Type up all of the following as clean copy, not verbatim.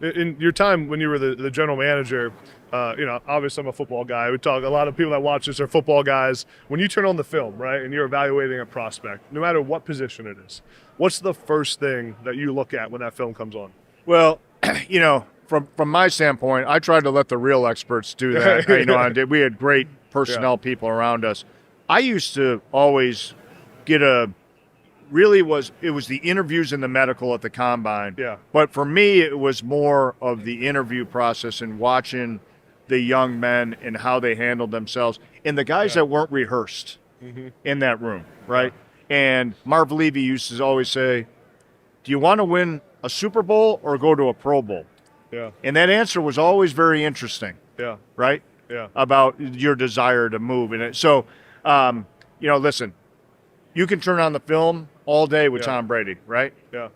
In your time when you were the general manager, obviously I'm a football guy. We talk, a lot of people that watch this are football guys. When you turn on the film, right, and you're evaluating a prospect, no matter what position it is, what's the first thing that you look at when that film comes on? Well, from my standpoint, I tried to let the real experts do that. We had great personnel people around us. I used to always get it was the interviews and the medical at the combine. Yeah. But for me, it was more of the interview process and watching the young men and how they handled themselves and the guys that weren't rehearsed in that room, right? Yeah. And Marv Levy used to always say, do you want to win a Super Bowl or go to a Pro Bowl? Yeah. And that answer was always very interesting. Yeah. Right? Yeah. About your desire to move. And so, listen, you can turn on the film all day with Tom Brady, right? Yeah.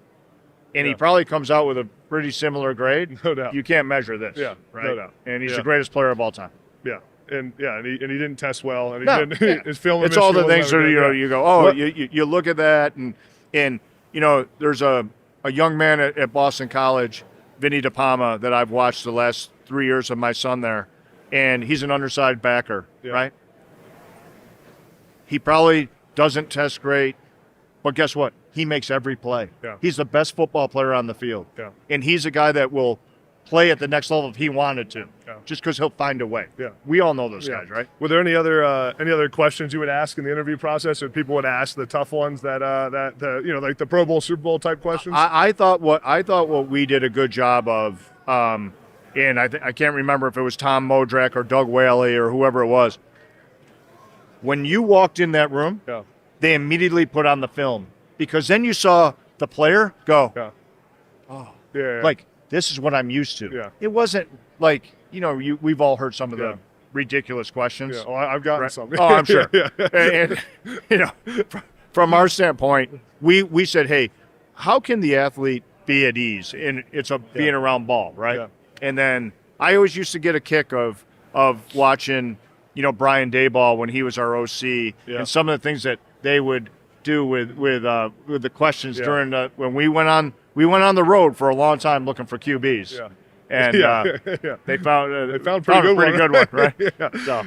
And he probably comes out with a pretty similar grade. No doubt. You can't measure this. Yeah. Right? No doubt. And he's the greatest player of all time. Yeah. And he didn't test well. And No. his film. It's all the things that you go, you look at that and there's a young man at Boston College, Vinny DePalma, that I've watched the last 3 years of my son there, and he's an undersized backer, right? He probably doesn't test great, but guess what? He makes every play. Yeah. He's the best football player on the field. Yeah. And he's a guy that will play at the next level if he wanted to, just because he'll find a way. Yeah. We all know those guys, right? Were there any other questions you would ask in the interview process, or people would ask the tough ones like the Pro Bowl, Super Bowl type questions? I thought what we did a good job of, and I can't remember if it was Tom Modrak or Doug Whaley or whoever it was. When you walked in that room, they immediately put on the film, because then you saw the player go, like, this is what I'm used to. Yeah. It wasn't like, we've all heard some of the ridiculous questions. Yeah. Oh, I've gotten some. Oh, I'm sure. And, from our standpoint, we said, hey, how can the athlete be at ease? And it's being around ball, right? Yeah. And then I always used to get a kick of watching, Brian Dayball when he was our OC, and some of the things that they would do with the questions during when we went on the road for a long time looking for QBs. Yeah. And they found pretty good one, right? Yeah. So.